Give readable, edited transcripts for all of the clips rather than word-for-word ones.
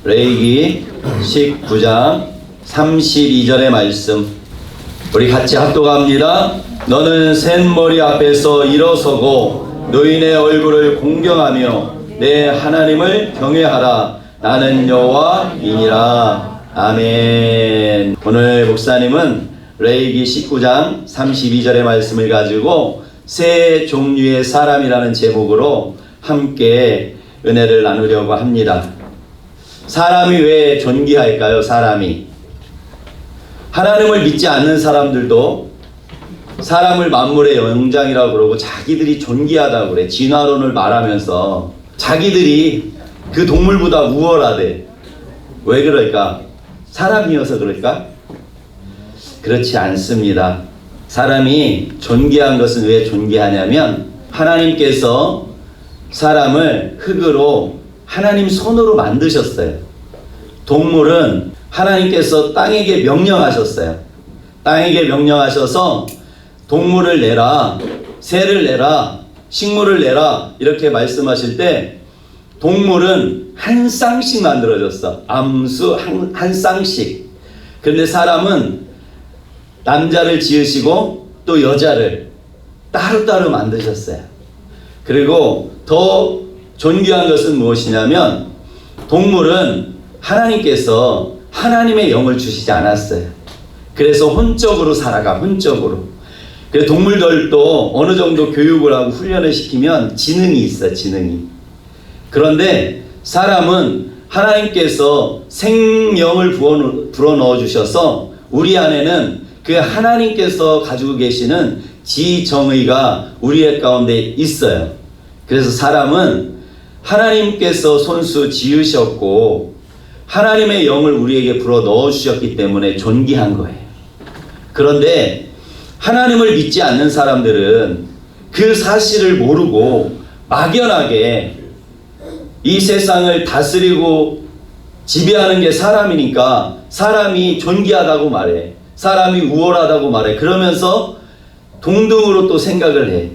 레위기 19장 32절의 말씀 우리 같이 합독합니다. 너는 셋머리 앞에서 일어서고 노인의 얼굴을 공경하며 내 하나님을 경외하라. 나는 여호와이니라. 아멘. 오늘 목사님은 레위기 19장 32절의 말씀을 가지고 세 종류의 사람이라는 제목으로 함께 은혜를 나누려고 합니다. 사람이 왜 존귀할까요? 사람이 하나님을 믿지 않는 사람들도 사람을 만물의 영장이라고 그러고 자기들이 존귀하다고 그래. 진화론을 말하면서 자기들이 그 동물보다 우월하대. 왜 그럴까? 사람이어서 그럴까? 그렇지 않습니다. 사람이 존귀한 것은 왜 존귀하냐면 하나님께서 사람을 흙으로 하나님 손으로 만드셨어요. 동물은 하나님께서 땅에게 명령하셨어요. 땅에게 명령하셔서 동물을 내라, 새를 내라, 식물을 내라 이렇게 말씀하실 때 동물은 한 쌍씩 만들어졌어. 암수 한 쌍씩. 그런데 사람은 남자를 지으시고 또 여자를 따로따로 만드셨어요. 그리고 더 존귀한 것은 무엇이냐면 동물은 하나님께서 하나님의 영을 주시지 않았어요. 그래서 혼적으로 살아가. 혼적으로. 그래서 동물들도 어느 정도 교육을 하고 훈련을 시키면 지능이 있어. 지능이. 그런데 사람은 하나님께서 생명을 불어넣어 주셔서 우리 안에는 그 하나님께서 가지고 계시는 지정의가 우리 가운데 있어요. 그래서 사람은 하나님께서 손수 지으셨고 하나님의 영을 우리에게 불어 넣어 주셨기 때문에 존귀한 거예요. 그런데 하나님을 믿지 않는 사람들은 그 사실을 모르고 막연하게 이 세상을 다스리고 지배하는 게 사람이니까 사람이 존귀하다고 말해. 사람이 우월하다고 말해. 그러면서 동등으로 또 생각을 해.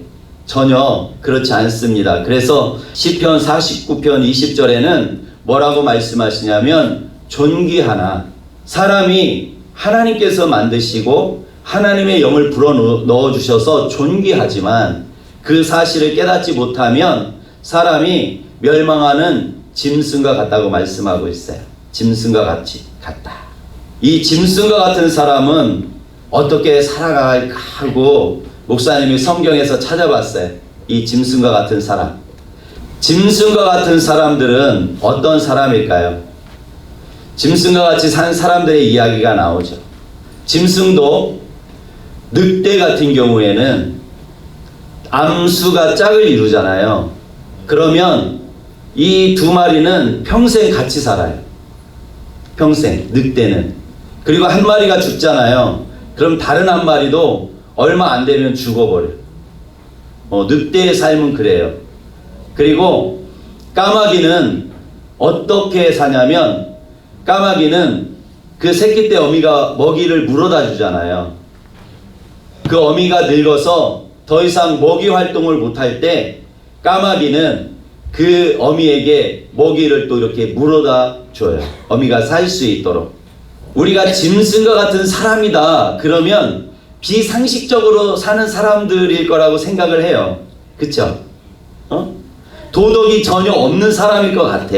전혀 그렇지 않습니다. 그래서 시편 49편 20절에는 뭐라고 말씀하시냐면 존귀하나 사람이 하나님께서 만드시고 하나님의 영을 불어넣어 주셔서 존귀하지만 그 사실을 깨닫지 못하면 사람이 멸망하는 짐승과 같다고 말씀하고 있어요. 짐승과 같다. 이 짐승과 같은 사람은 어떻게 살아갈까 하고 목사님이 성경에서 찾아봤어요. 이 짐승과 같은 사람. 짐승과 같은 사람들은 어떤 사람일까요? 짐승과 같이 산 사람들의 이야기가 나오죠. 짐승도 늑대 같은 경우에는 암수가 짝을 이루잖아요. 그러면 이 두 마리는 평생 같이 살아요. 평생, 늑대는. 그리고 한 마리가 죽잖아요. 그럼 다른 한 마리도 얼마 안 되면 죽어버려. 늑대의 삶은 그래요. 그리고 까마귀는 어떻게 사냐면 까마귀는 그 새끼 때 어미가 먹이를 물어다 주잖아요. 그 어미가 늙어서 더 이상 먹이 활동을 못할 때 까마귀는 그 어미에게 먹이를 또 이렇게 물어다 줘요. 어미가 살 수 있도록. 우리가 짐승과 같은 사람이다 그러면 비상식적으로 사는 사람들일 거라고 생각을 해요. 그쵸? 도덕이 전혀 없는 사람일 것 같아.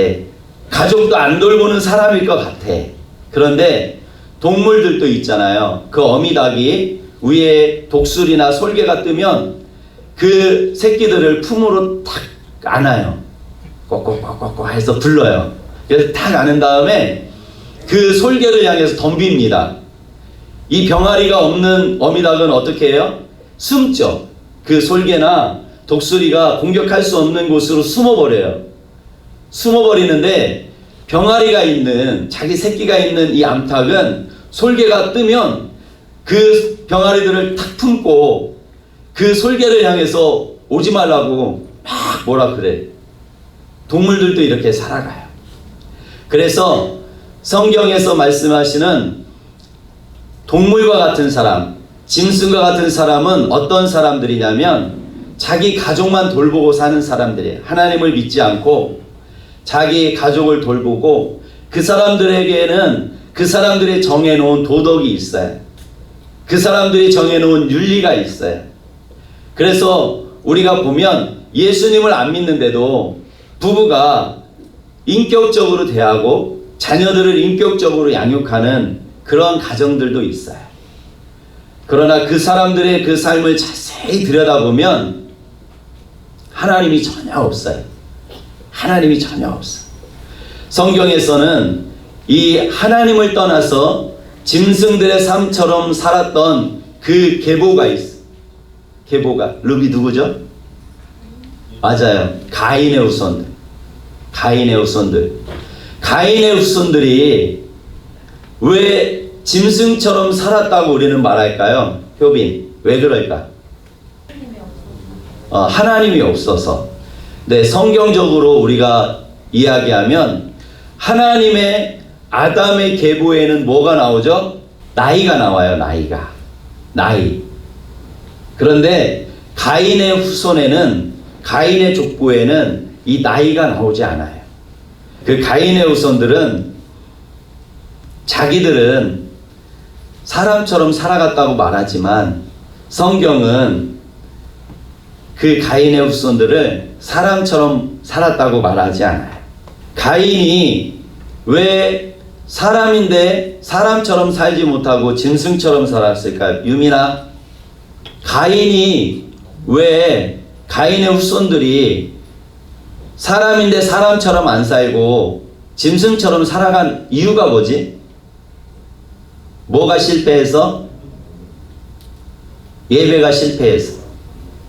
가족도 안 돌보는 사람일 것 같아. 그런데 동물들도 있잖아요. 그 어미닭이 위에 독수리나 솔개가 뜨면 그 새끼들을 품으로 탁 안아요. 꼭꼭꼭꼭 해서 불러요. 그래서 탁 안은 다음에 그 솔개를 향해서 덤빕니다. 이 병아리가 없는 어미닭은 어떻게 해요? 숨죠. 그 솔개나 독수리가 공격할 수 없는 곳으로 숨어버려요. 숨어버리는데 병아리가 있는 자기 새끼가 있는 이 암탉은 솔개가 뜨면 그 병아리들을 탁 품고 그 솔개를 향해서 오지 말라고 막 뭐라 그래. 동물들도 이렇게 살아가요. 그래서 성경에서 말씀하시는 동물과 같은 사람, 짐승과 같은 사람은 어떤 사람들이냐면 자기 가족만 돌보고 사는 사람들이에요. 하나님을 믿지 않고 자기 가족을 돌보고 그 사람들에게는 그 사람들이 정해놓은 도덕이 있어요. 그 사람들이 정해놓은 윤리가 있어요. 그래서 우리가 보면 예수님을 안 믿는데도 부부가 인격적으로 대하고 자녀들을 인격적으로 양육하는 그런 가정들도 있어요. 그러나 그 사람들의 그 삶을 자세히 들여다보면 하나님이 전혀 없어요. 하나님이 전혀 없어요. 성경에서는 이 하나님을 떠나서 짐승들의 삶처럼 살았던 그 계보가 있어. 계보가 룹이 누구죠? 맞아요. 가인의 후손들. 가인의 후손들. 가인의 후손들이 왜 짐승처럼 살았다고 우리는 말할까요? 효빈, 왜 그럴까? 하나님이 없어서. 네, 성경적으로 우리가 이야기하면 하나님의 아담의 계보에는 뭐가 나오죠? 나이가 나와요. 나이. 그런데 가인의 후손에는, 가인의 족보에는 이 나이가 나오지 않아요. 그 가인의 후손들은 자기들은 사람처럼 살아갔다고 말하지만 성경은 그 가인의 후손들을 사람처럼 살았다고 말하지 않아요. 가인이 왜 사람인데 사람처럼 살지 못하고 짐승처럼 살았을까요? 유민아, 가인이 왜 가인의 후손들이 사람인데 사람처럼 안 살고 짐승처럼 살아간 이유가 뭐지? 뭐가 실패해서? 예배가 실패해서.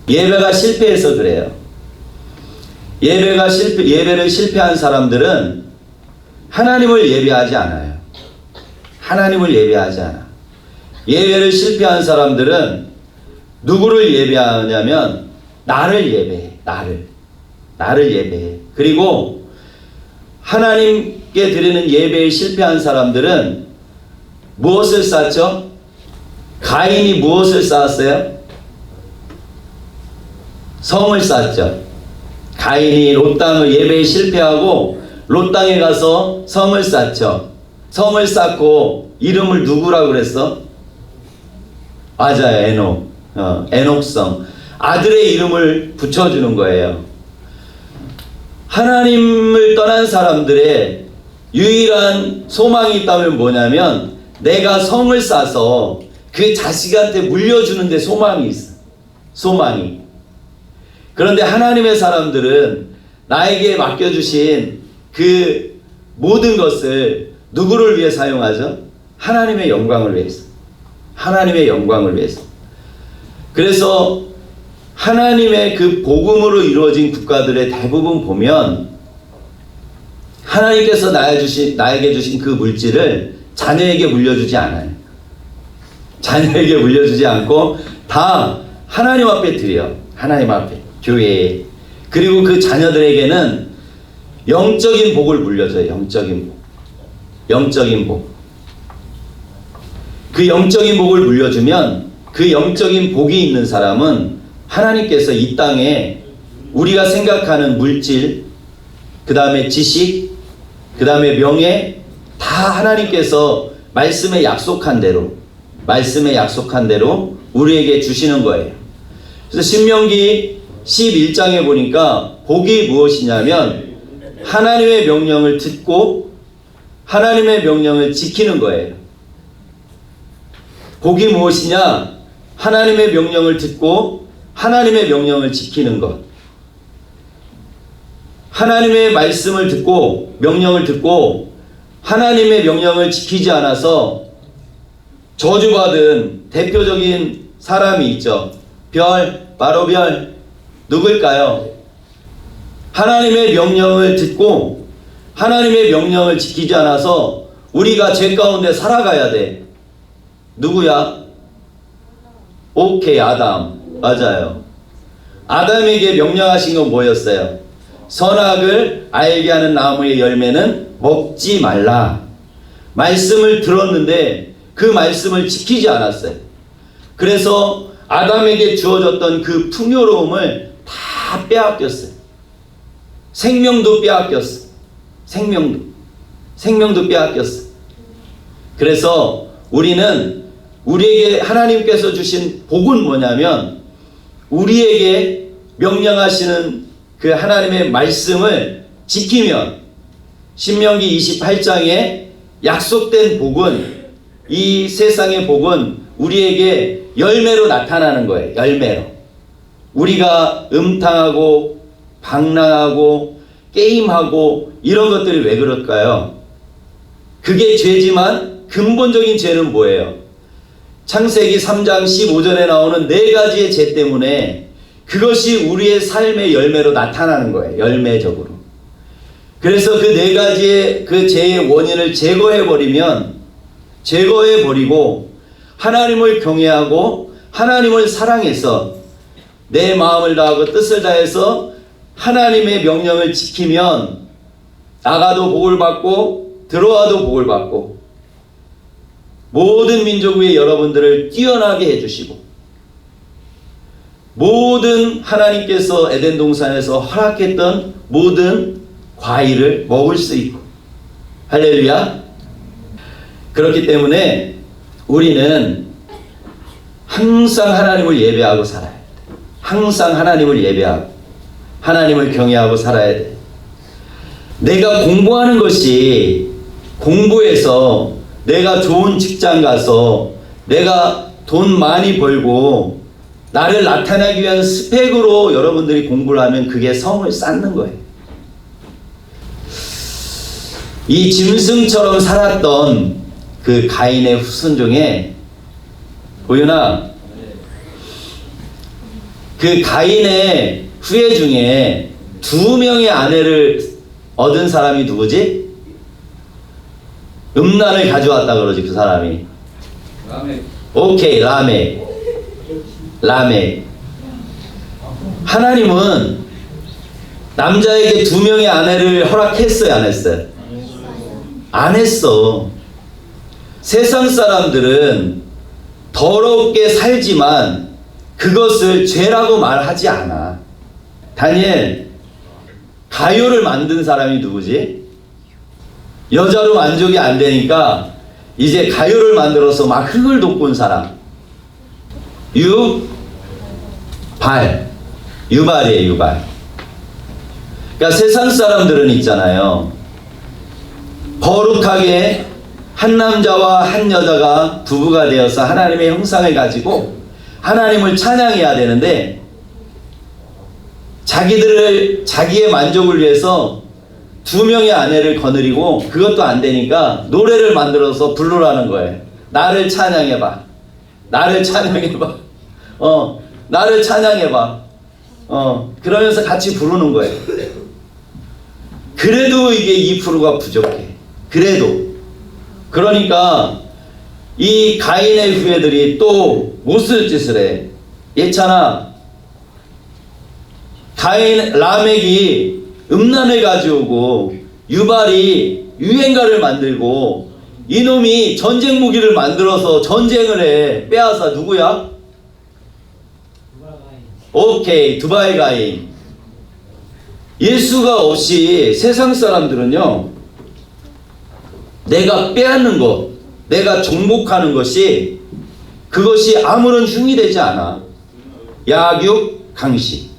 예배가 실패해서 그래요. 예배를 실패한 사람들은 하나님을 예배하지 않아요. 하나님을 예배하지 않아. 예배를 실패한 사람들은 누구를 예배하냐면 나를 예배해. 나를 예배해. 그리고 하나님께 드리는 예배에 실패한 사람들은 무엇을 쌓죠? 가인이 무엇을 쌓았어요? 성을 쌓죠. 가인이 롯 땅을 예배에 실패하고 롯 땅에 가서 성을 쌓죠. 성을 쌓고 이름을 누구라고 그랬어? 맞아요. 에녹성. 아들의 이름을 붙여주는 거예요. 하나님을 떠난 사람들의 유일한 소망이 있다면 뭐냐면 내가 성을 쌓아서 그 자식한테 물려주는 데 소망이 있어. 소망이. 그런데 하나님의 사람들은 나에게 맡겨주신 그 모든 것을 누구를 위해 사용하죠? 하나님의 영광을 위해서. 하나님의 영광을 위해서. 그래서 하나님의 그 복음으로 이루어진 국가들의 대부분 보면 하나님께서 나에게 주신 그 물질을 자녀에게 물려주지 않아요. 자녀에게 물려주지 않고 다 하나님 앞에 드려. 하나님 앞에. 교회에. 그리고 그 자녀들에게는 영적인 복을 물려줘요. 영적인 복. 영적인 복. 그 영적인 복을 물려주면 그 영적인 복이 있는 사람은 하나님께서 이 땅에 우리가 생각하는 물질, 그 다음에 지식, 그 다음에 명예, 다 하나님께서 말씀에 약속한 대로 우리에게 주시는 거예요. 그래서 신명기 11장에 보니까 복이 무엇이냐면 하나님의 명령을 듣고 하나님의 명령을 지키는 거예요. 복이 무엇이냐? 하나님의 명령을 듣고 하나님의 명령을 지키는 것. 하나님의 말씀을 듣고 명령을 듣고 하나님의 명령을 지키지 않아서 저주받은 대표적인 사람이 있죠. 바로 별 누구일까요? 하나님의 명령을 듣고 하나님의 명령을 지키지 않아서 우리가 죄 가운데 살아가야 돼. 누구야? 오케이, 아담. 맞아요. 아담에게 명령하신 건 뭐였어요? 선악을 알게 하는 나무의 열매는 먹지 말라. 말씀을 들었는데 그 말씀을 지키지 않았어요. 그래서 아담에게 주어졌던 그 풍요로움을 다 빼앗겼어요. 생명도 빼앗겼어. 생명도. 생명도 빼앗겼어. 그래서 우리에게 하나님께서 주신 복은 뭐냐면, 우리에게 명령하시는 그 하나님의 말씀을 지키면, 신명기 28장에 약속된 복은, 이 세상의 복은 우리에게 열매로 나타나는 거예요. 열매로. 우리가 음탕하고 방랑하고 게임하고 이런 것들이 왜 그럴까요? 그게 죄지만 근본적인 죄는 뭐예요? 창세기 3장 15절에 나오는 4가지의 죄 때문에 그것이 우리의 삶의 열매로 나타나는 거예요. 열매적으로. 그래서 그 4가지의 그 죄의 원인을 제거해버리고 하나님을 경외하고 하나님을 사랑해서 내 마음을 다하고 뜻을 다해서 하나님의 명령을 지키면 나가도 복을 받고 들어와도 복을 받고 모든 민족 위에 여러분들을 뛰어나게 해주시고 모든 하나님께서 에덴 동산에서 허락했던 모든 과일을 먹을 수 있고, 할렐루야. 그렇기 때문에 우리는 항상 하나님을 예배하고 살아야 돼. 항상 하나님을 예배하고 하나님을 경외하고 살아야 돼. 내가 공부하는 것이, 공부해서 내가 좋은 직장 가서 내가 돈 많이 벌고 나를 나타내기 위한 스펙으로 여러분들이 공부를 하면 그게 성을 쌓는 거예요. 이 짐승처럼 살았던 그 가인의 후손 중에, 보윤아, 그 가인의 후예 중에 2명의 아내를 얻은 사람이 누구지? 음란을 가져왔다 그러지, 그 사람이. 라멕. 오케이, 라멕. 하나님은 남자에게 2명의 아내를 허락했어요, 안 했어요? 안 했어. 세상 사람들은 더럽게 살지만 그것을 죄라고 말하지 않아. 다니엘, 가요를 만든 사람이 누구지? 여자로 만족이 안 되니까 이제 가요를 만들어서 막 흙을 돋군 사람. 유발이에요, 유발. 그러니까 세상 사람들은 있잖아요. 거룩하게 한 남자와 한 여자가 부부가 되어서 하나님의 형상을 가지고 하나님을 찬양해야 되는데, 자기의 만족을 위해서 2명의 아내를 거느리고 그것도 안 되니까 노래를 만들어서 부르라는 거예요. 나를 찬양해봐. 나를 찬양해봐. 나를 찬양해봐. 그러면서 같이 부르는 거예요. 그래도 이게 2%가 부족해. 그래도. 그러니까 이 가인의 후예들이 또 못쓸 짓을 해. 예찬아, 라멕이 음란을 가져오고 유발이 유행가를 만들고 이놈이 전쟁 무기를 만들어서 전쟁을 해. 빼앗아. 누구야? 오케이, 두바이 가인. 예수가 없이 세상 사람들은요, 내가 빼앗는 것, 내가 정복하는 것이, 그것이 아무런 흉이 되지 않아. 약육강식.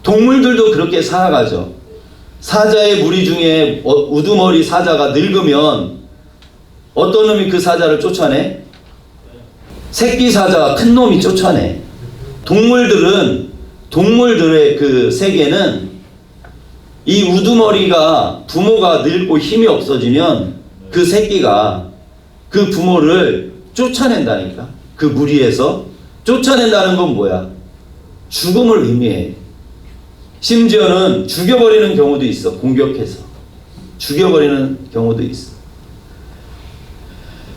동물들도 그렇게 살아가죠. 사자의 무리 중에 우두머리 사자가 늙으면 어떤 놈이 그 사자를 쫓아내? 새끼 사자가 큰 놈이 쫓아내. 동물들의 그 세계는 이 우두머리가, 부모가 늙고 힘이 없어지면 그 새끼가 그 부모를 쫓아낸다니까. 그 무리에서 쫓아낸다는 건 뭐야? 죽음을 의미해. 심지어는 죽여버리는 경우도 있어. 공격해서 죽여버리는 경우도 있어.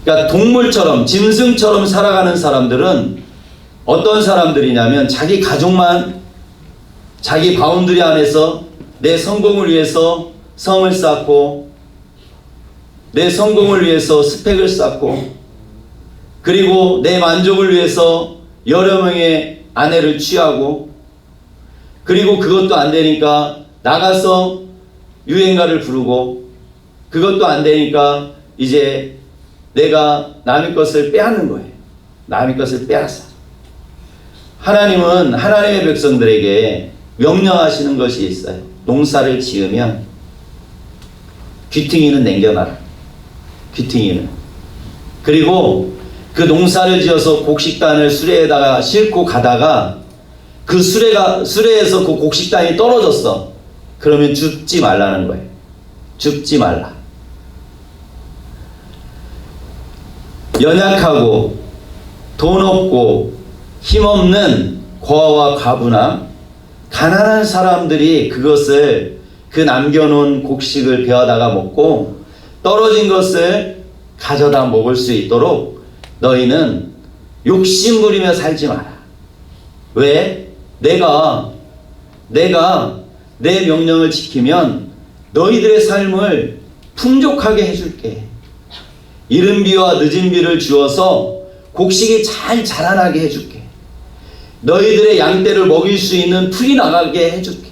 그러니까 동물처럼, 짐승처럼 살아가는 사람들은 어떤 사람들이냐면, 자기 가족만, 자기 바운드리 안에서 내 성공을 위해서 성을 쌓고, 내 성공을 위해서 스펙을 쌓고, 그리고 내 만족을 위해서 여러 명의 아내를 취하고, 그리고 그것도 안 되니까 나가서 유행가를 부르고 그것도 안 되니까 이제 내가 남의 것을 빼앗는 거예요. 남의 것을 빼앗아. 하나님은 하나님의 백성들에게 명령하시는 것이 있어요. 농사를 지으면 귀퉁이는 남겨놔라. 귀퉁이는. 그리고 그 농사를 지어서 곡식단을 수레에다가 싣고 가다가 그 수레에서 그 곡식단이 떨어졌어. 그러면 줍지 말라는 거예요. 줍지 말라. 연약하고 돈 없고 힘없는 고아와 과부나 가난한 사람들이 그것을 그 남겨놓은 곡식을 베어다가 먹고 떨어진 것을 가져다 먹을 수 있도록 너희는 욕심 부리며 살지 마라. 왜? 내가 내 명령을 지키면 너희들의 삶을 풍족하게 해줄게. 이른 비와 늦은 비를 주어서 곡식이 잘 자라나게 해줄게. 너희들의 양떼를 먹일 수 있는 풀이 나가게 해줄게.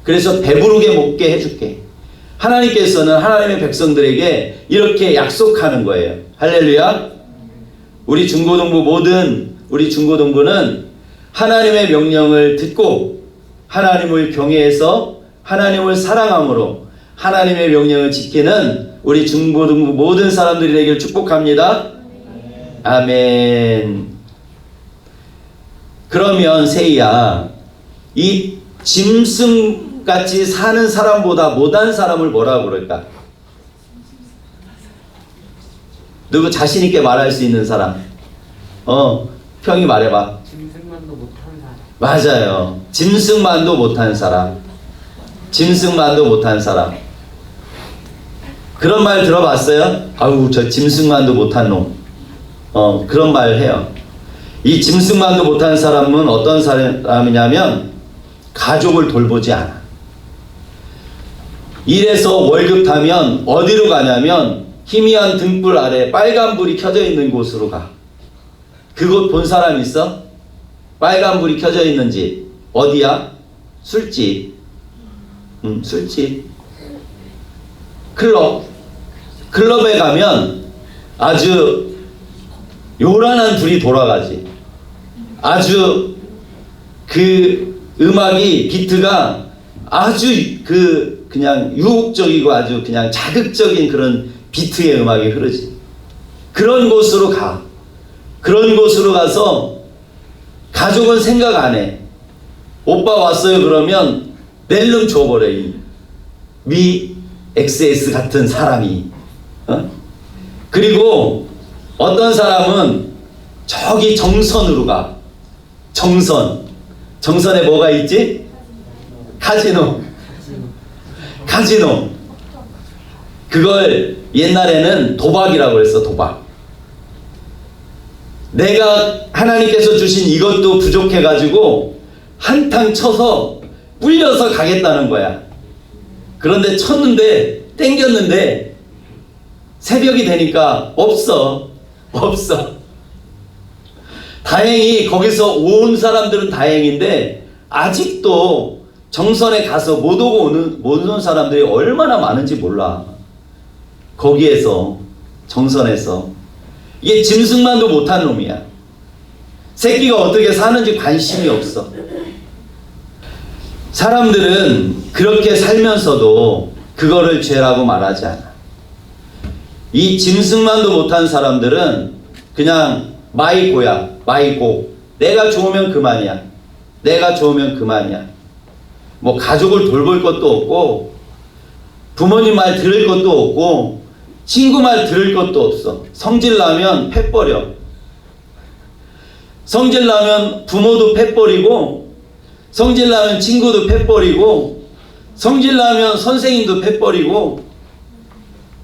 그래서 배부르게 먹게 해줄게. 하나님께서는 하나님의 백성들에게 이렇게 약속하는 거예요. 할렐루야. 우리 중고등부는 하나님의 명령을 듣고 하나님을 경외해서 하나님을 사랑함으로 하나님의 명령을 지키는 우리 중고등부 모든 사람들이 되기를 축복합니다. 아멘. 그러면 세이야, 이 짐승같이 사는 사람보다 못한 사람을 뭐라고 그럴까? 누구 자신 있게 말할 수 있는 사람? 평이 말해봐. 짐승만도 못한 사람. 맞아요. 짐승만도 못한 사람. 짐승만도 못한 사람. 그런 말 들어봤어요? 아우, 저 짐승만도 못한 놈. 그런 말 해요. 이 짐승만도 못한 사람은 어떤 사람이냐면 가족을 돌보지 않아. 일해서 월급 타면 어디로 가냐면 희미한 등불 아래 빨간불이 켜져 있는 곳으로 가. 그곳 본 사람 있어? 빨간불이 켜져 있는 집. 어디야? 술집. 술집. 클럽에 가면 아주 요란한 불이 돌아가지. 아주 그 음악이, 비트가 아주 그냥 유혹적이고 아주 그냥 자극적인 그런 비트의 음악이 흐르지. 그런 곳으로 가. 그런 곳으로 가서 가족은 생각 안 해. 오빠 왔어요 그러면 낼름 줘버려. 미 XS 같은 사람이. 그리고 어떤 사람은 저기 정선으로 가. 정선에 뭐가 있지? 카지노. 그걸 옛날에는 도박이라고 그랬어. 도박. 내가 하나님께서 주신 이것도 부족해가지고 한탕 쳐서 불려서 가겠다는 거야. 그런데 땡겼는데 새벽이 되니까 없어. 다행히 거기서 온 사람들은 다행인데 아직도 정선에 가서 못 오는 사람들이 얼마나 많은지 몰라. 거기에서, 정선에서. 이게 짐승만도 못한 놈이야. 새끼가 어떻게 사는지 관심이 없어. 사람들은 그렇게 살면서도 그거를 죄라고 말하지 않아. 이 짐승만도 못한 사람들은 그냥 마이고야. 마이고. 내가 좋으면 그만이야. 뭐 가족을 돌볼 것도 없고 부모님 말 들을 것도 없고 친구 말 들을 것도 없어. 성질나면 패버려. 성질나면 부모도 패버리고, 성질나면 친구도 패버리고, 성질나면 선생님도 패버리고,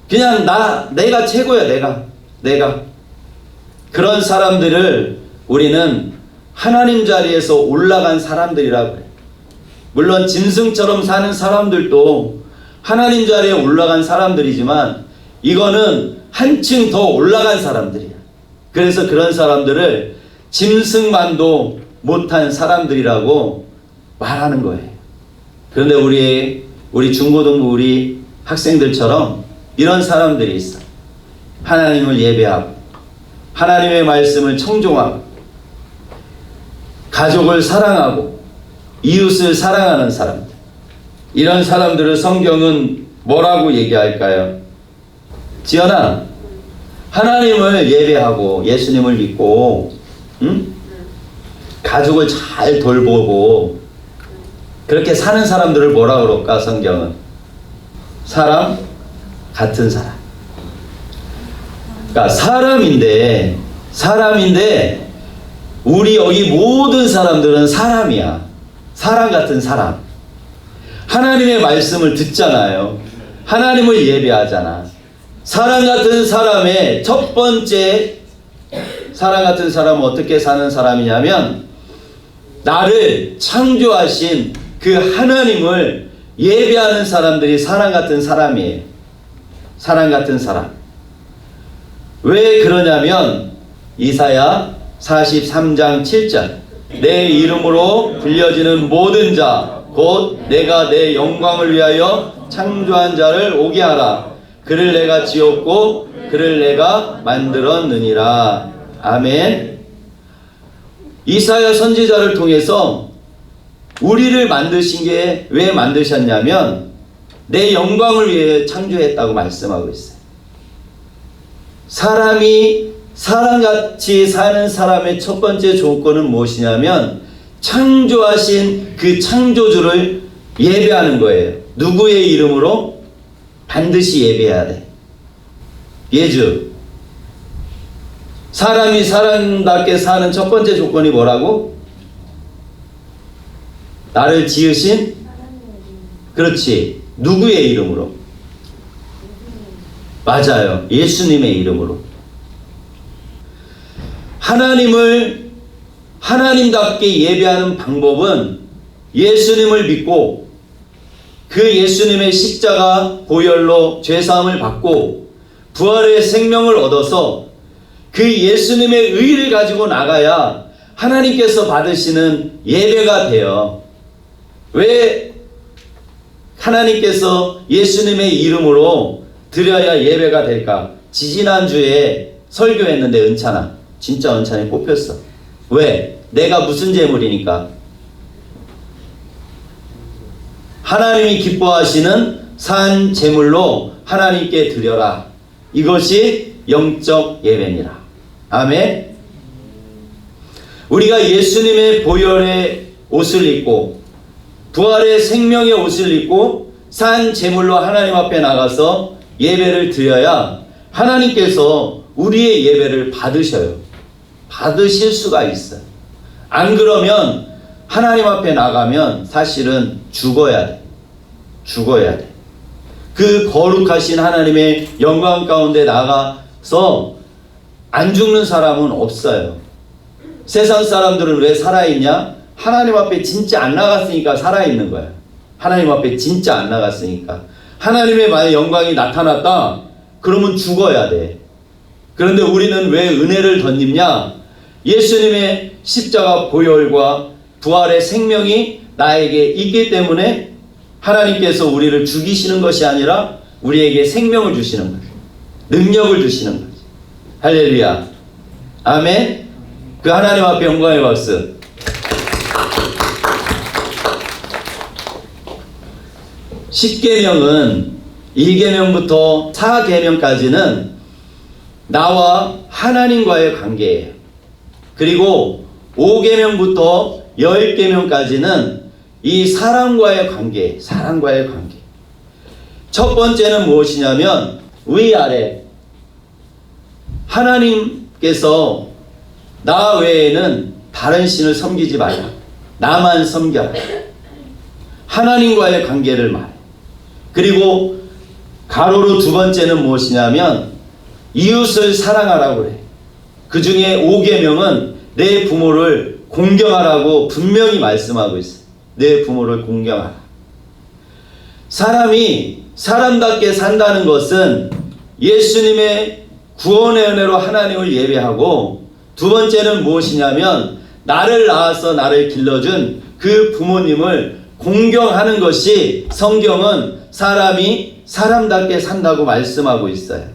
그냥 내가 최고야. 내가. 그런 사람들을 우리는 하나님 자리에서 올라간 사람들이라고 그래. 물론 짐승처럼 사는 사람들도 하나님 자리에 올라간 사람들이지만 이거는 한층 더 올라간 사람들이야. 그래서 그런 사람들을 짐승만도 못한 사람들이라고 말하는 거예요. 그런데 우리 우리 중고등부 우리 학생들처럼 이런 사람들이 있어. 하나님을 예배하고 하나님의 말씀을 청종하고 가족을 사랑하고 이웃을 사랑하는 사람들. 이런 사람들을 성경은 뭐라고 얘기할까요? 지연아, 하나님을 예배하고 예수님을 믿고 가족을 잘 돌보고 그렇게 사는 사람들을 뭐라 그럴까? 성경은 사람 같은 사람. 그러니까 사람인데 우리 여기 모든 사람들은 사람이야. 사람 같은 사람. 하나님의 말씀을 듣잖아요. 하나님을 예배하잖아. 사람 같은 사람의 첫 번째, 사람 같은 사람은 어떻게 사는 사람이냐면 나를 창조하신 그 하나님을 예배하는 사람들이 사람 같은 사람이에요. 사람 같은 사람. 왜 그러냐면 이사야 43장 7절 내 이름으로 불려지는 모든 자 곧 내가 내 영광을 위하여 창조한 자를 오게 하라. 그를 내가 지었고 그를 내가 만들었느니라. 아멘. 이사야 선지자를 통해서 우리를 만드신 게 왜 만드셨냐면 내 영광을 위해 창조했다고 말씀하고 있어요. 사람이 사람같이 사는 사람의 첫 번째 조건은 무엇이냐면 창조하신 그 창조주를 예배하는 거예요. 누구의 이름으로? 반드시 예배해야 돼. 예주. 사람이 사람답게 사는 첫 번째 조건이 뭐라고? 나를 지으신? 그렇지. 누구의 이름으로? 맞아요. 예수님의 이름으로. 하나님을 하나님답게 예배하는 방법은 예수님을 믿고 그 예수님의 십자가 보혈로 죄사함을 받고 부활의 생명을 얻어서 그 예수님의 의를 가지고 나가야 하나님께서 받으시는 예배가 돼요. 왜 하나님께서 예수님의 이름으로 드려야 예배가 될까? 지지난주에 설교했는데 은찬아, 진짜 은찬이 뽑혔어. 왜? 내가 무슨 제물이니까? 하나님이 기뻐하시는 산 제물로 하나님께 드려라. 이것이 영적 예배니라. 아멘. 우리가 예수님의 보혈의 옷을 입고 부활의 생명의 옷을 입고 산 제물로 하나님 앞에 나가서 예배를 드려야 하나님께서 우리의 예배를 받으셔요. 받으실 수가 있어요. 안 그러면 하나님 앞에 나가면 사실은 죽어야 돼. 죽어야 돼. 그 거룩하신 하나님의 영광 가운데 나가서 안 죽는 사람은 없어요. 세상 사람들은 왜 살아있냐? 하나님 앞에 진짜 안 나갔으니까 살아있는 거야. 하나님 앞에 진짜 안 나갔으니까. 하나님의 만약 영광이 나타났다? 그러면 죽어야 돼. 그런데 우리는 왜 은혜를 덧입냐? 예수님의 십자가 보혈과 부활의 생명이 나에게 있기 때문에 하나님께서 우리를 죽이시는 것이 아니라 우리에게 생명을 주시는 거예요. 능력을 주시는 거예요. 할렐루야. 아멘. 그 하나님 앞에 영광의 박수. 십계명은 1계명부터 4계명까지는 나와 하나님과의 관계예요. 그리고 5계명부터 10계명까지는 이 사람과의 관계, 사람과의 관계. 첫 번째는 무엇이냐면 위아래. 하나님께서 나 외에는 다른 신을 섬기지 말라. 나만 섬겨라. 하나님과의 관계를 말해. 그리고 가로로 두 번째는 무엇이냐면 이웃을 사랑하라고 그래. 그 중에 5계명은 내 부모를 공경하라고 분명히 말씀하고 있어요. 내 부모를 공경하라. 사람이 사람답게 산다는 것은 예수님의 구원의 은혜로 하나님을 예배하고, 두 번째는 무엇이냐면 나를 낳아서 나를 길러준 그 부모님을 공경하는 것이 성경은 사람이 사람답게 산다고 말씀하고 있어요.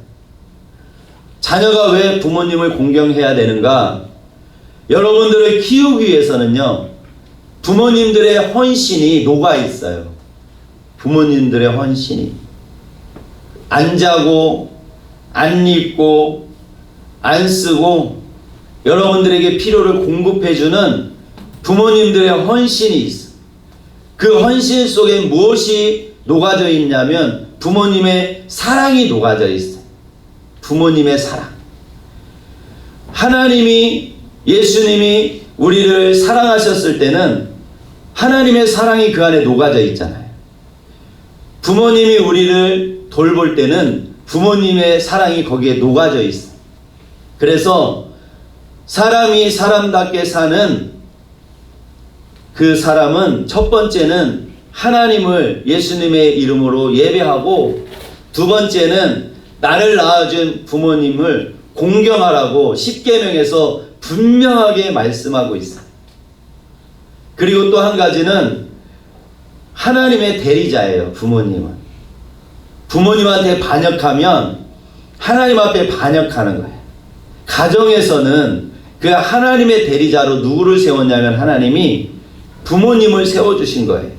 자녀가 왜 부모님을 공경해야 되는가? 여러분들을 키우기 위해서는요, 부모님들의 헌신이 녹아 있어요. 부모님들의 헌신이. 안 자고, 안 입고, 안 쓰고, 여러분들에게 필요를 공급해주는 부모님들의 헌신이 있어. 그 헌신 속에 무엇이 녹아져 있냐면 부모님의 사랑이 녹아져 있어요. 부모님의 사랑. 하나님이, 예수님이 우리를 사랑하셨을 때는 하나님의 사랑이 그 안에 녹아져 있잖아요. 부모님이 우리를 돌볼 때는 부모님의 사랑이 거기에 녹아져 있어요. 그래서 사람이 사람답게 사는 그 사람은 첫 번째는 하나님을 예수님의 이름으로 예배하고, 두 번째는 나를 낳아준 부모님을 공경하라고 십계명에서 분명하게 말씀하고 있어요. 그리고 또 한 가지는 하나님의 대리자예요. 부모님은 부모님한테 반역하면 하나님 앞에 반역하는 거예요. 가정에서는 그 하나님의 대리자로 누구를 세웠냐면 하나님이 부모님을 세워주신 거예요.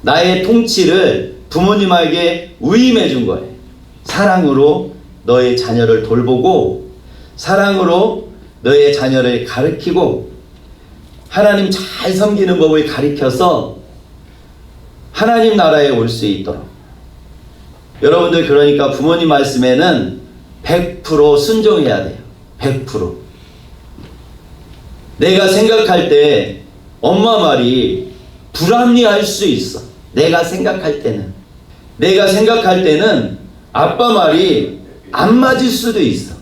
나의 통치를 부모님에게 위임해 준 거예요. 사랑으로 너의 자녀를 돌보고, 사랑으로 너의 자녀를 가르치고, 하나님 잘 섬기는 법을 가르쳐서 하나님 나라에 올 수 있도록. 여러분들, 그러니까 부모님 말씀에는 100% 순종해야 돼요. 100%. 내가 생각할 때 엄마 말이 불합리할 수 있어. 내가 생각할 때는 아빠 말이 안 맞을 수도 있어.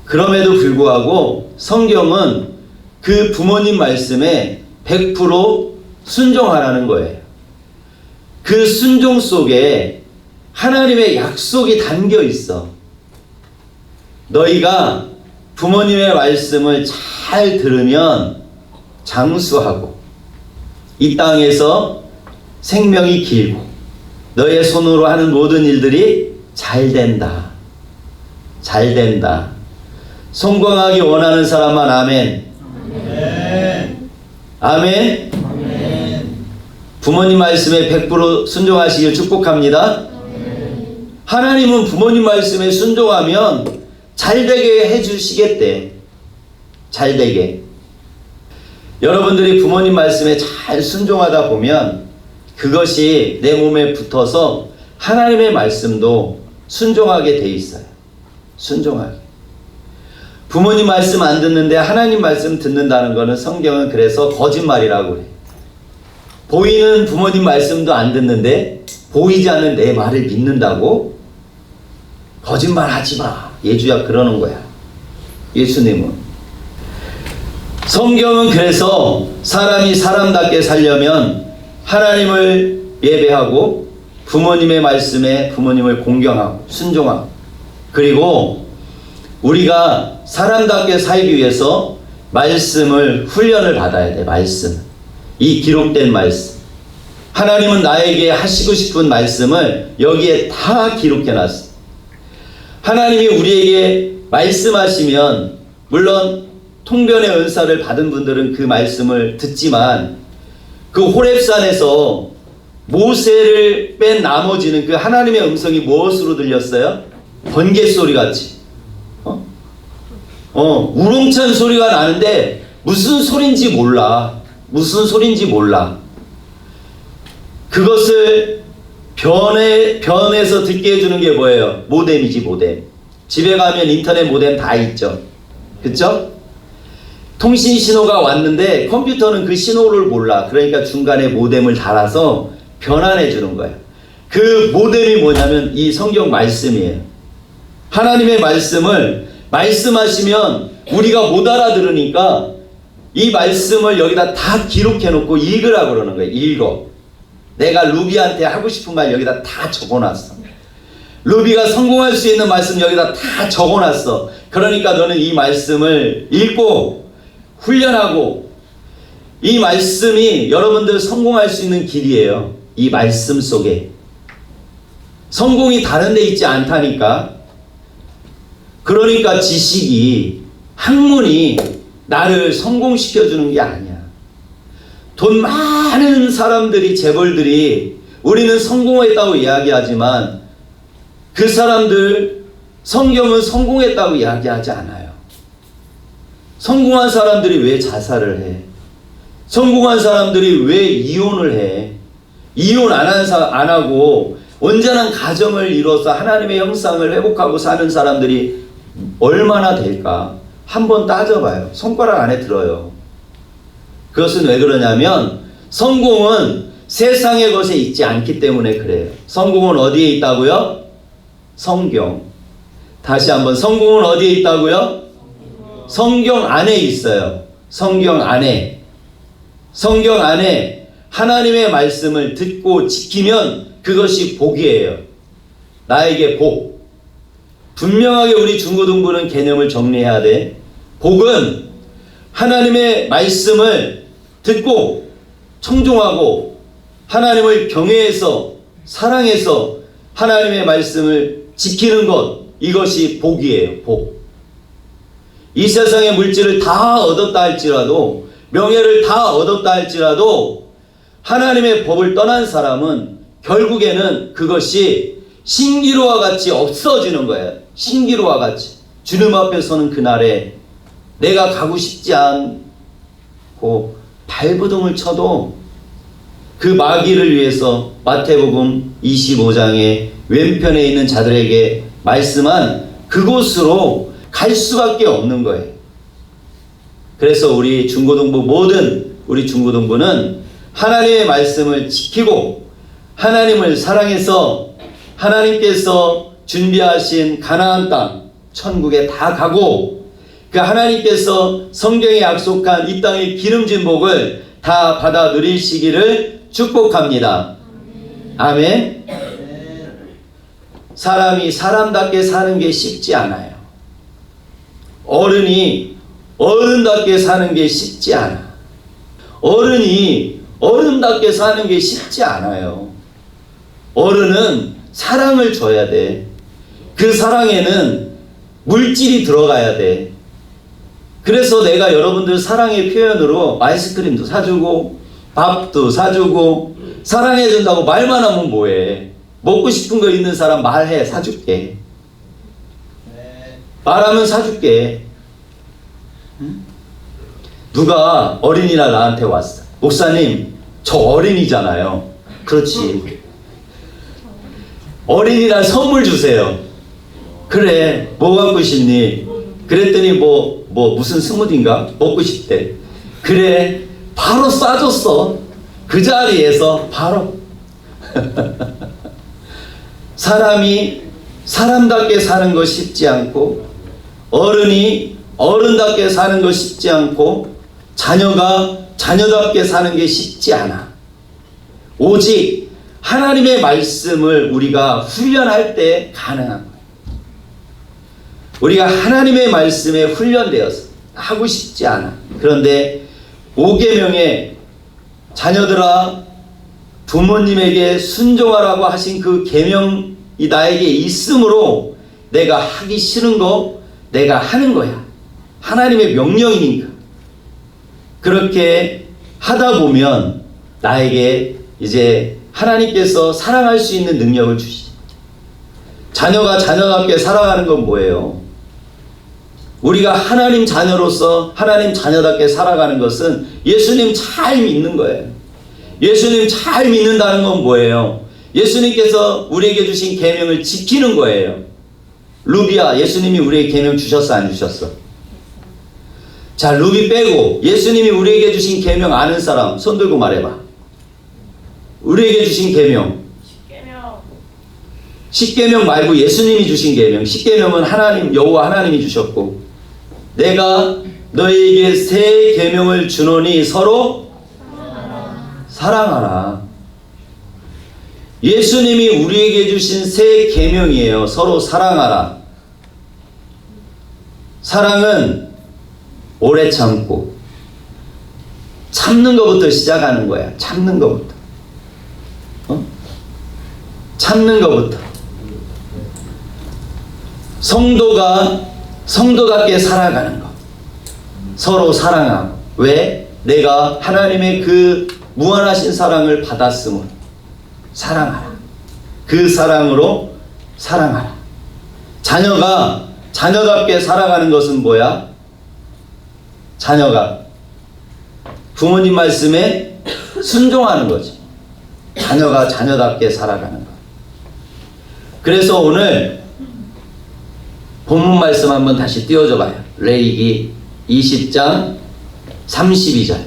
그럼에도 불구하고 성경은 그 부모님 말씀에 100% 순종하라는 거예요. 그 순종 속에 하나님의 약속이 담겨 있어. 너희가 부모님의 말씀을 잘 들으면 장수하고 이 땅에서 생명이 길고 너의 손으로 하는 모든 일들이 잘 된다. 잘 된다. 성공하기 원하는 사람만 아멘. 아멘. 아멘. 아멘. 부모님 말씀에 100% 순종하시길 축복합니다. 아멘. 하나님은 부모님 말씀에 순종하면 잘되게 해주시겠대. 잘되게. 여러분들이 부모님 말씀에 잘 순종하다 보면 그것이 내 몸에 붙어서 하나님의 말씀도 순종하게 돼 있어요. 순종하게. 부모님 말씀 안 듣는데 하나님 말씀 듣는다는 것은 성경은 그래서 거짓말이라고 그래. 보이는 부모님 말씀도 안 듣는데 보이지 않는 내 말을 믿는다고? 거짓말 하지 마. 예주야 그러는 거야. 예수님은. 성경은 그래서 사람이 사람답게 살려면 하나님을 예배하고 부모님의 말씀에 부모님을 공경하고 순종하고, 그리고 우리가 사람답게 살기 위해서 말씀을 훈련을 받아야 돼. 말씀. 이 기록된 말씀. 하나님은 나에게 하시고 싶은 말씀을 여기에 다 기록해 놨어. 하나님이 우리에게 말씀하시면, 물론 통변의 은사를 받은 분들은 그 말씀을 듣지만, 그 호렙산에서 모세를 뺀 나머지는 그 하나님의 음성이 무엇으로 들렸어요? 번개 소리 같이. 우렁찬 소리가 나는데 무슨 소린지 몰라. 무슨 소린지 몰라. 그것을 변에서 듣게 해주는 게 뭐예요? 모뎀이지, 모뎀. 집에 가면 인터넷 모뎀 다 있죠. 그쵸? 통신 신호가 왔는데 컴퓨터는 그 신호를 몰라. 그러니까 중간에 모뎀을 달아서 변환해 주는 거예요. 그 모뎀이 뭐냐면 이 성경 말씀이에요. 하나님의 말씀을 말씀하시면 우리가 못 알아들으니까 이 말씀을 여기다 다 기록해 놓고 읽으라고 그러는 거예요. 읽어. 내가 루비한테 하고 싶은 말 여기다 다 적어놨어. 루비가 성공할 수 있는 말씀 여기다 다 적어놨어. 그러니까 너는 이 말씀을 읽고 훈련하고, 이 말씀이 여러분들 성공할 수 있는 길이에요. 이 말씀 속에. 성공이 다른 데 있지 않다니까. 그러니까 지식이, 학문이 나를 성공시켜주는 게 아니야. 돈 많은 사람들이, 재벌들이 우리는 성공했다고 이야기하지만 그 사람들 성경은 성공했다고 이야기하지 않아요. 성공한 사람들이 왜 자살을 해? 성공한 사람들이 왜 이혼을 해? 이혼 안 하고 온전한 가정을 이뤄서 하나님의 형상을 회복하고 사는 사람들이 얼마나 될까? 한번 따져봐요. 손가락 안에 들어요. 그것은 왜 그러냐면 성공은 세상의 것에 있지 않기 때문에 그래요. 성공은 어디에 있다고요? 성경. 다시 한번, 성공은 어디에 있다고요? 성경 안에 있어요. 성경 안에. 성경 안에 하나님의 말씀을 듣고 지키면 그것이 복이에요. 나에게 복. 분명하게 우리 중고등부는 개념을 정리해야 돼. 복은 하나님의 말씀을 듣고 청종하고 하나님을 경외해서 사랑해서 하나님의 말씀을 지키는 것, 이것이 복이에요. 복. 이 세상의 물질을 다 얻었다 할지라도, 명예를 다 얻었다 할지라도 하나님의 법을 떠난 사람은 결국에는 그것이 신기루와 같이 없어지는 거예요. 신기루와 같이. 주님 앞에 서는 그날에 내가 가고 싶지 않고 발버둥을 쳐도 그 마귀를 위해서 마태복음 25장의 왼편에 있는 자들에게 말씀한 그곳으로 갈 수밖에 없는 거예요. 그래서 우리 중고등부, 모든 우리 중고등부는 하나님의 말씀을 지키고 하나님을 사랑해서 하나님께서 준비하신 가나안 땅, 천국에 다 가고 그 하나님께서 성경에 약속한 이 땅의 기름진 복을 다 받아 누리시기를 축복합니다. 아멘. 사람이 사람답게 사는 게 쉽지 않아요. 어른이 어른답게 사는 게 쉽지 않아. 어른이 어른답게 사는 게 쉽지 않아요. 어른은 사랑을 줘야 돼. 그 사랑에는 물질이 들어가야 돼. 그래서 내가 여러분들 사랑의 표현으로 아이스크림도 사주고 밥도 사주고 사랑해준다고 말만 하면 뭐해. 먹고 싶은 거 있는 사람 말해. 사줄게. 말하면 사줄게. 응? 누가 어린이날 나한테 왔어. 목사님, 저 어린이잖아요. 그렇지. 어린이날 선물 주세요. 그래, 뭐 갖고 싶니? 그랬더니 무슨 스무디인가? 먹고 싶대. 그래, 바로 싸줬어. 그 자리에서 바로. 사람이 사람답게 사는 거 쉽지 않고, 어른이 어른답게 사는 거 쉽지 않고, 자녀가 자녀답게 사는 게 쉽지 않아. 오직 하나님의 말씀을 우리가 훈련할 때 가능한 거예요. 우리가 하나님의 말씀에 훈련되어서 하고 싶지 않아. 그런데 5계명에 자녀들아 부모님에게 순종하라고 하신 그 계명이 나에게 있으므로 내가 하기 싫은 거 내가 하는 거야. 하나님의 명령이니까. 그렇게 하다 보면 나에게 이제 하나님께서 사랑할 수 있는 능력을 주시죠. 자녀가 자녀답게 살아가는 건 뭐예요? 우리가 하나님 자녀로서 하나님 자녀답게 살아가는 것은 예수님 잘 믿는 거예요. 예수님 잘 믿는다는 건 뭐예요? 예수님께서 우리에게 주신 계명을 지키는 거예요. 루비야, 예수님이 우리에게 계명 주셨어, 안 주셨어? 자, 루비 빼고 예수님이 우리에게 주신 계명 아는 사람 손 들고 말해봐. 우리에게 주신 계명. 10계명 말고 예수님이 주신 계명. 10계명은 하나님, 여호와 하나님이 주셨고, 내가 너희에게 새 계명을 주노니 서로 사랑하라. 예수님이 우리에게 주신 새 계명이에요. 서로 사랑하라. 사랑은 오래 참고 참는 것부터 시작하는 거야. 참는 것부터. 참는 것부터. 성도답게 살아가는 것. 서로 사랑하고. 왜? 내가 하나님의 그 무한하신 사랑을 받았음을 사랑하라. 그 사랑으로 사랑하라. 자녀가 자녀답게 살아가는 것은 뭐야? 자녀가 부모님 말씀에 순종하는 거지. 자녀가 자녀답게 살아가는 것. 그래서 오늘 본문 말씀 한번 다시 띄워줘 봐요. 레위기 20장 32절.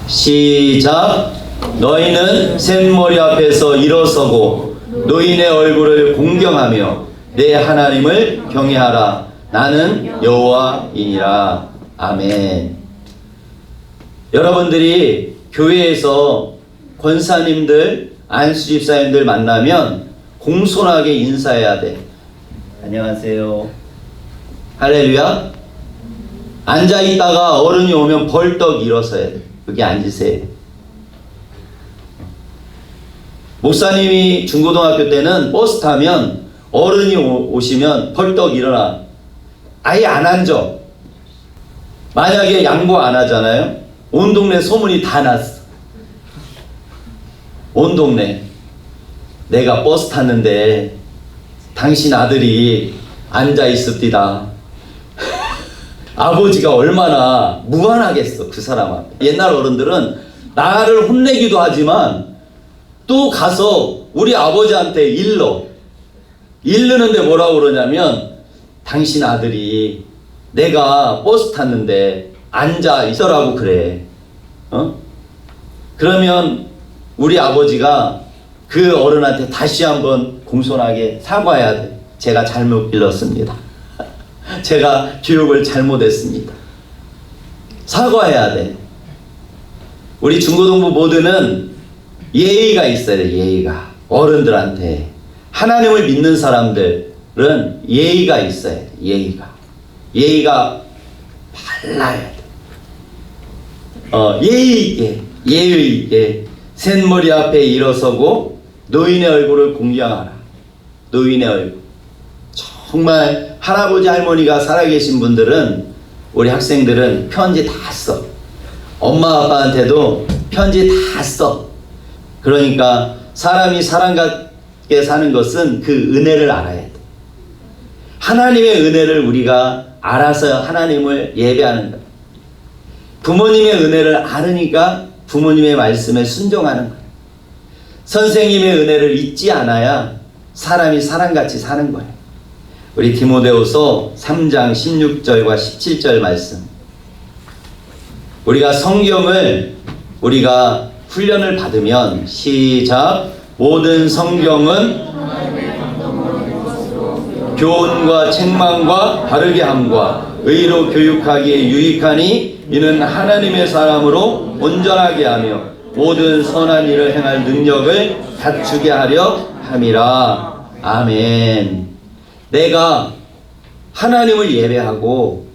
시작. 너희는 샘머리 앞에서 일어서고 노인의 얼굴을 공경하며 내 하나님을 경외하라. 나는 여호와이니라. 아멘. 여러분들이 교회에서 권사님들, 안수집사님들 만나면 공손하게 인사해야 돼. 안녕하세요. 할렐루야. 앉아있다가 어른이 오면 벌떡 일어서야 돼. 여기 앉으세요. 목사님이 중고등학교 때는 버스 타면 어른이 오시면 벌떡 일어나. 아예 안 앉아. 만약에 양보 안 하잖아요. 온 동네 소문이 다 났어. 온 동네. 내가 버스 탔는데 당신 아들이 앉아 있습니다. 아버지가 얼마나 무한하겠어, 그 사람 앞에. 옛날 어른들은 나를 혼내기도 하지만 또 가서 우리 아버지한테 일르는데 뭐라고 그러냐면, 당신 아들이 내가 버스 탔는데 앉아 있어라고 그래. 그러면 우리 아버지가 그 어른한테 다시 한번 공손하게 사과해야 돼. 제가 잘못 일렀습니다. 제가 교육을 잘못했습니다. 사과해야 돼. 우리 중고등부 모두는 예의가 있어야 돼. 예의가. 어른들한테. 하나님을 믿는 사람들은 예의가 있어야 돼. 예의가 발라야 돼. 예의 있게 샘머리 앞에 일어서고 노인의 얼굴을 공경하라. 노인의 얼굴. 정말 할아버지 할머니가 살아계신 분들은, 우리 학생들은 편지 다 써. 엄마 아빠한테도 편지 다 써. 그러니까 사람이 사랑받게 사는 것은 그 은혜를 알아야 돼. 하나님의 은혜를 우리가 알아서 하나님을 예배하는 거야. 부모님의 은혜를 알으니까 부모님의 말씀에 순종하는 거야. 선생님의 은혜를 잊지 않아야 사람이 사람같이 사는 거야. 우리 디모데후서 3장 16절과 17절 말씀. 우리가 성경을 우리가 훈련을 받으면, 시작. 모든 성경은 교훈과 책망과 바르게 함과 의로 교육하기에 유익하니 이는 하나님의 사람으로 온전하게 하며 모든 선한 일을 행할 능력을 갖추게 하려 함이라. 아멘. 내가 하나님을 예배하고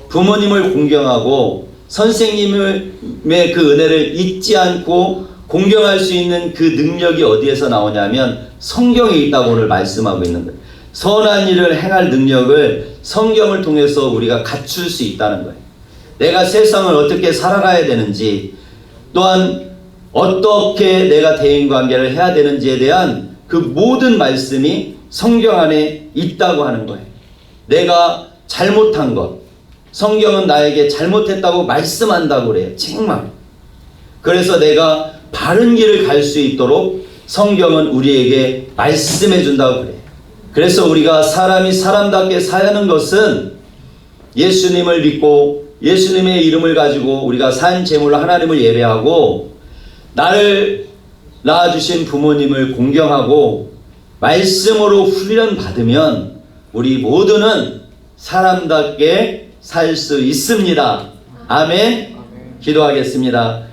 부모님을 공경하고 선생님의 그 은혜를 잊지 않고 공경할 수 있는 그 능력이 어디에서 나오냐면 성경에 있다고 오늘 말씀하고 있는 거예요. 선한 일을 행할 능력을 성경을 통해서 우리가 갖출 수 있다는 거예요. 내가 세상을 어떻게 살아가야 되는지, 또한 어떻게 내가 대인관계를 해야 되는지에 대한 그 모든 말씀이 성경 안에 있다고 하는 거예요. 내가 잘못한 것, 성경은 나에게 잘못했다고 말씀한다고 그래요. 책망. 그래서 내가 바른 길을 갈 수 있도록 성경은 우리에게 말씀해 준다고 그래요. 그래서 우리가 사람이 사람답게 사는 것은 예수님을 믿고 예수님의 이름을 가지고 우리가 산 제물로 하나님을 예배하고, 나를 낳아주신 부모님을 공경하고 말씀으로 훈련 받으면 우리 모두는 사람답게 살 수 있습니다. 아멘. 기도하겠습니다.